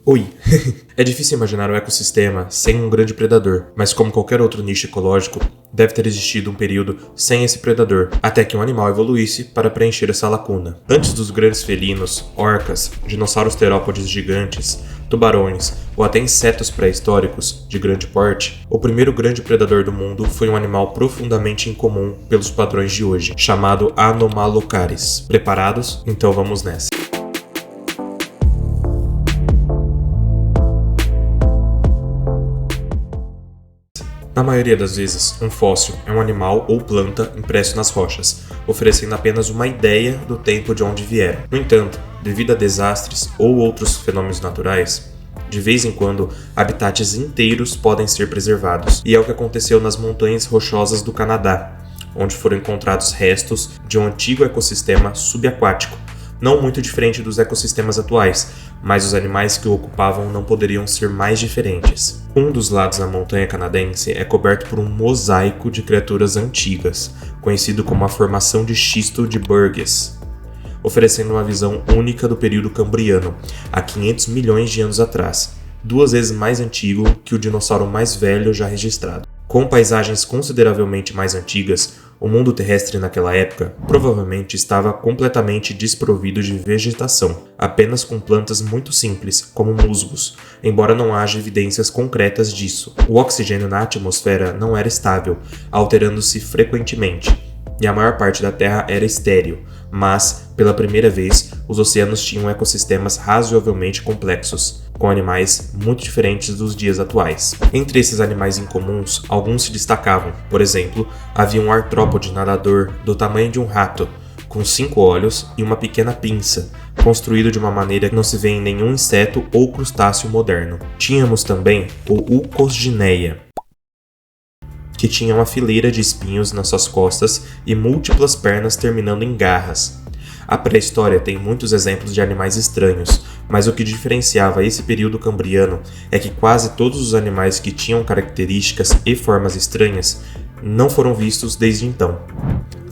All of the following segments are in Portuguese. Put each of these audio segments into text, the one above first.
Oi! É difícil imaginar um ecossistema sem um grande predador, mas como qualquer outro nicho ecológico, deve ter existido um período sem esse predador, até que um animal evoluísse para preencher essa lacuna. Antes dos grandes felinos, orcas, dinossauros terópodes gigantes, tubarões ou até insetos pré-históricos de grande porte, o primeiro grande predador do mundo foi um animal profundamente incomum pelos padrões de hoje, chamado Anomalocaris. Preparados? Então vamos nessa. Na maioria das vezes, um fóssil é um animal ou planta impresso nas rochas, oferecendo apenas uma ideia do tempo de onde vieram. No entanto, devido a desastres ou outros fenômenos naturais, de vez em quando, habitats inteiros podem ser preservados, e é o que aconteceu nas montanhas rochosas do Canadá, onde foram encontrados restos de um antigo ecossistema subaquático, não muito diferente dos ecossistemas atuais, mas os animais que o ocupavam não poderiam ser mais diferentes. Um dos lados da montanha canadense é coberto por um mosaico de criaturas antigas, conhecido como a Formação de Xisto de Burgess, oferecendo uma visão única do período cambriano, há 500 milhões de anos atrás, 2 vezes mais antigo que o dinossauro mais velho já registrado. Com paisagens consideravelmente mais antigas, o mundo terrestre naquela época provavelmente estava completamente desprovido de vegetação, apenas com plantas muito simples, como musgos, embora não haja evidências concretas disso. O oxigênio na atmosfera não era estável, alterando-se frequentemente, e a maior parte da Terra era estéril, mas, pela primeira vez, os oceanos tinham ecossistemas razoavelmente complexos, com animais muito diferentes dos dias atuais. Entre esses animais incomuns, alguns se destacavam. Por exemplo, havia um artrópode nadador do tamanho de um rato, com 5 olhos e uma pequena pinça, construído de uma maneira que não se vê em nenhum inseto ou crustáceo moderno. Tínhamos também o Ucosgyneia, que tinha uma fileira de espinhos nas suas costas e múltiplas pernas terminando em garras. A pré-história tem muitos exemplos de animais estranhos, mas o que diferenciava esse período cambriano é que quase todos os animais que tinham características e formas estranhas não foram vistos desde então.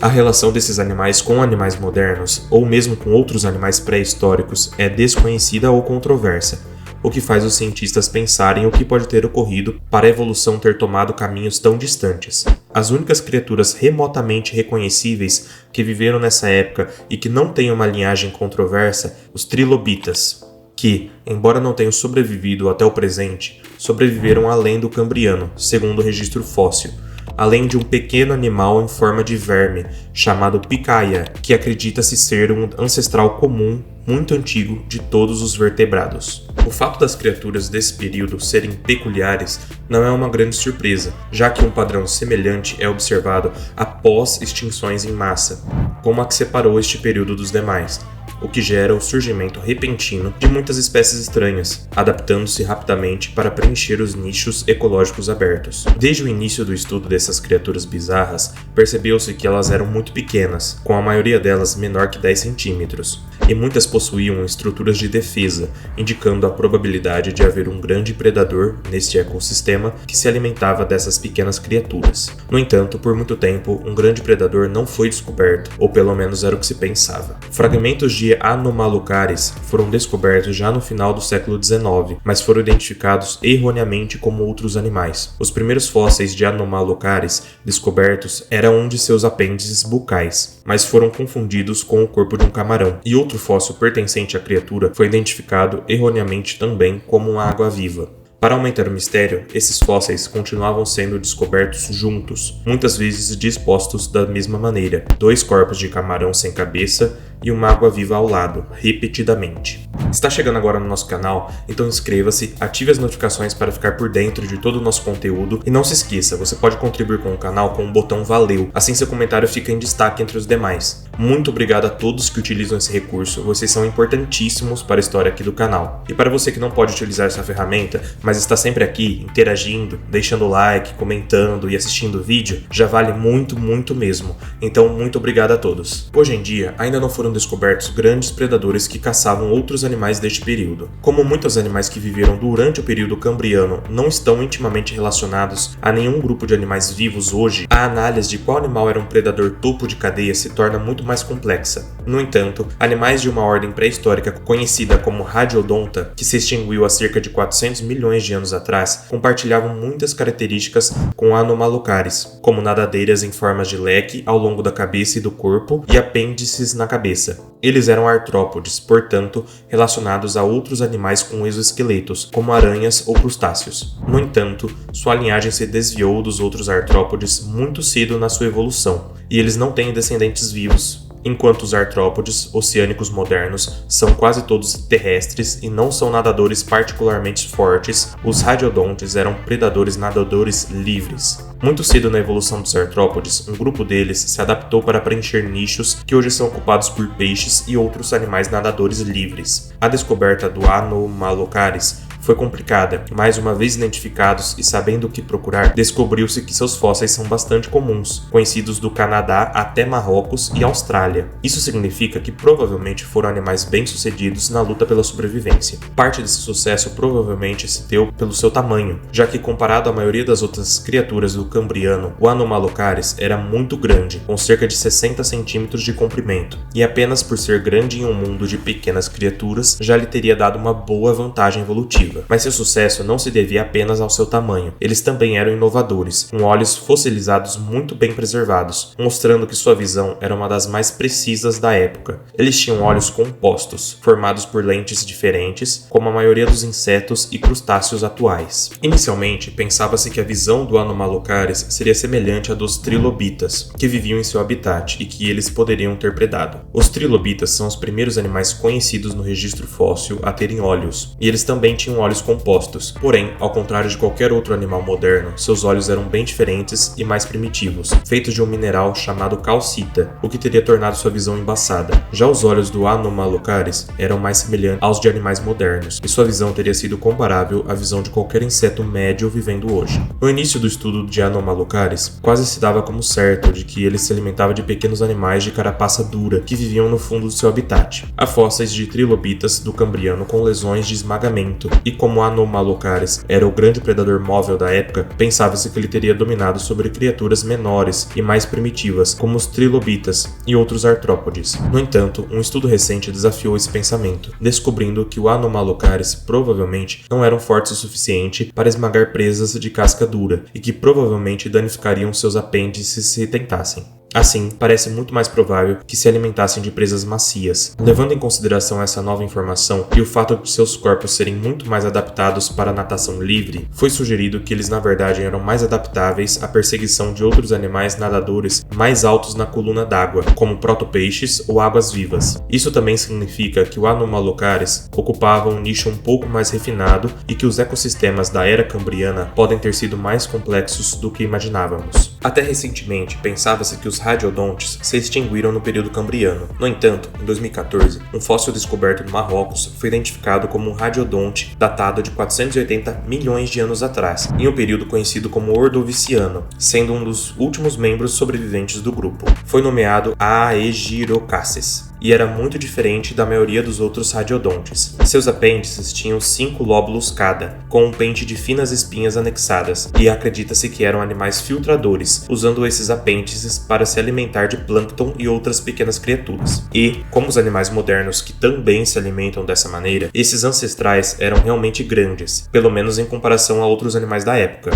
A relação desses animais com animais modernos, ou mesmo com outros animais pré-históricos, é desconhecida ou controversa, o que faz os cientistas pensarem o que pode ter ocorrido para a evolução ter tomado caminhos tão distantes. As únicas criaturas remotamente reconhecíveis que viveram nessa época e que não têm uma linhagem controversa, os trilobitas, que, embora não tenham sobrevivido até o presente, sobreviveram além do Cambriano, segundo o registro fóssil, além de um pequeno animal em forma de verme, chamado picaia, que acredita-se ser um ancestral comum muito antigo de todos os vertebrados. O fato das criaturas desse período serem peculiares não é uma grande surpresa, já que um padrão semelhante é observado após extinções em massa, como a que separou este período dos demais, o que gera o surgimento repentino de muitas espécies estranhas, adaptando-se rapidamente para preencher os nichos ecológicos abertos. Desde o início do estudo dessas criaturas bizarras, percebeu-se que elas eram muito pequenas, com a maioria delas menor que 10 centímetros, e muitas possuíam estruturas de defesa, indicando a probabilidade de haver um grande predador neste ecossistema que se alimentava dessas pequenas criaturas. No entanto, por muito tempo, um grande predador não foi descoberto, ou pelo menos era o que se pensava. Fragmentos de Anomalocaris foram descobertos já no final do século XIX, mas foram identificados erroneamente como outros animais. Os primeiros fósseis de Anomalocaris descobertos eram um de seus apêndices bucais, mas foram confundidos com o corpo de um camarão, e outro fóssil pertencente à criatura foi identificado erroneamente também como uma água-viva. Para aumentar o mistério, esses fósseis continuavam sendo descobertos juntos, muitas vezes dispostos da mesma maneira, 2 corpos de camarão sem cabeça e uma água-viva ao lado, repetidamente. Está chegando agora no nosso canal, então inscreva-se, ative as notificações para ficar por dentro de todo o nosso conteúdo e não se esqueça, você pode contribuir com o canal com o botão Valeu, assim seu comentário fica em destaque entre os demais. Muito obrigado a todos que utilizam esse recurso, vocês são importantíssimos para a história aqui do canal. E para você que não pode utilizar essa ferramenta, mas mas está sempre aqui, interagindo, deixando like, comentando e assistindo o vídeo, já vale muito, muito mesmo. Então, muito obrigado a todos. Hoje em dia, ainda não foram descobertos grandes predadores que caçavam outros animais deste período. Como muitos animais que viveram durante o período cambriano não estão intimamente relacionados a nenhum grupo de animais vivos hoje, a análise de qual animal era um predador topo de cadeia se torna muito mais complexa. No entanto, animais de uma ordem pré-histórica conhecida como Radiodonta, que se extinguiu há cerca de 400 milhões de anos atrás, compartilhavam muitas características com Anomalocaris, como nadadeiras em formas de leque ao longo da cabeça e do corpo e apêndices na cabeça. Eles eram artrópodes, portanto, relacionados a outros animais com exoesqueletos, como aranhas ou crustáceos. No entanto, sua linhagem se desviou dos outros artrópodes muito cedo na sua evolução, e eles não têm descendentes vivos. Enquanto os artrópodes oceânicos modernos são quase todos terrestres e não são nadadores particularmente fortes, os radiodontes eram predadores nadadores livres. Muito cedo na evolução dos artrópodes, um grupo deles se adaptou para preencher nichos que hoje são ocupados por peixes e outros animais nadadores livres. A descoberta do Anomalocaris foi complicada. Mais uma vez identificados e sabendo o que procurar, descobriu-se que seus fósseis são bastante comuns, conhecidos do Canadá até Marrocos e Austrália. Isso significa que provavelmente foram animais bem-sucedidos na luta pela sobrevivência. Parte desse sucesso provavelmente se deu pelo seu tamanho, já que comparado à maioria das outras criaturas do Cambriano, o Anomalocaris era muito grande, com cerca de 60 centímetros de comprimento, e apenas por ser grande em um mundo de pequenas criaturas já lhe teria dado uma boa vantagem evolutiva. Mas seu sucesso não se devia apenas ao seu tamanho. Eles também eram inovadores, com olhos fossilizados muito bem preservados, mostrando que sua visão era uma das mais precisas da época. Eles tinham olhos compostos, formados por lentes diferentes, como a maioria dos insetos e crustáceos atuais. Inicialmente, pensava-se que a visão do Anomalocaris seria semelhante à dos trilobitas, que viviam em seu habitat e que eles poderiam ter predado. Os trilobitas são os primeiros animais conhecidos no registro fóssil a terem olhos, e eles também tinham olhos compostos. Porém, ao contrário de qualquer outro animal moderno, seus olhos eram bem diferentes e mais primitivos, feitos de um mineral chamado calcita, o que teria tornado sua visão embaçada. Já os olhos do Anomalocaris eram mais semelhantes aos de animais modernos, e sua visão teria sido comparável à visão de qualquer inseto médio vivendo hoje. No início do estudo de Anomalocaris, quase se dava como certo de que ele se alimentava de pequenos animais de carapaça dura que viviam no fundo do seu habitat. Há fósseis de trilobitas do Cambriano com lesões de esmagamento, e como Anomalocaris era o grande predador móvel da época, pensava-se que ele teria dominado sobre criaturas menores e mais primitivas, como os trilobitas e outros artrópodes. No entanto, um estudo recente desafiou esse pensamento, descobrindo que o Anomalocaris provavelmente não eram fortes o suficiente para esmagar presas de casca dura e que provavelmente danificariam seus apêndices se tentassem. Assim, parece muito mais provável que se alimentassem de presas macias. Levando em consideração essa nova informação e o fato de seus corpos serem muito mais adaptados para a natação livre, foi sugerido que eles na verdade eram mais adaptáveis à perseguição de outros animais nadadores mais altos na coluna d'água, como protopeixes ou águas-vivas. Isso também significa que o Anomalocaris ocupava um nicho um pouco mais refinado e que os ecossistemas da era cambriana podem ter sido mais complexos do que imaginávamos. Até recentemente, pensava-se que os radiodontes se extinguiram no período cambriano. No entanto, em 2014, um fóssil descoberto no Marrocos foi identificado como um radiodonte datado de 480 milhões de anos atrás, em um período conhecido como Ordoviciano, sendo um dos últimos membros sobreviventes do grupo. Foi nomeado Aegirocassis e era muito diferente da maioria dos outros radiodontes. Seus apêndices tinham 5 lóbulos cada, com um pente de finas espinhas anexadas, e acredita-se que eram animais filtradores, usando esses apêndices para se alimentar de plâncton e outras pequenas criaturas. E, como os animais modernos que também se alimentam dessa maneira, esses ancestrais eram realmente grandes, pelo menos em comparação a outros animais da época.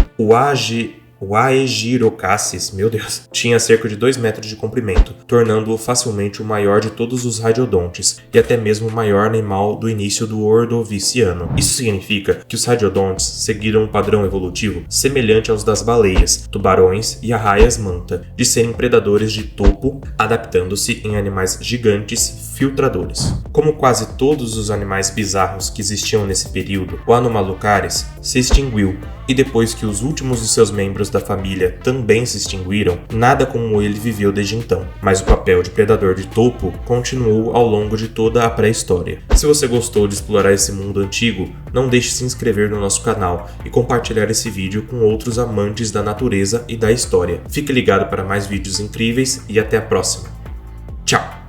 O Aegirocassis, meu Deus, tinha cerca de 2 metros de comprimento, tornando-o facilmente o maior de todos os radiodontes e até mesmo o maior animal do início do Ordoviciano. Isso significa que os radiodontes seguiram um padrão evolutivo semelhante aos das baleias, tubarões e arraias-manta, de serem predadores de topo, adaptando-se em animais gigantes filtradores. Como quase todos os animais bizarros que existiam nesse período, o Anomalocaris se extinguiu, e depois que os últimos de seus membros membros da família também se extinguiram, nada como ele viveu desde então, mas o papel de predador de topo continuou ao longo de toda a pré-história. Se você gostou de explorar esse mundo antigo, não deixe de se inscrever no nosso canal e compartilhar esse vídeo com outros amantes da natureza e da história. Fique ligado para mais vídeos incríveis e até a próxima. Tchau!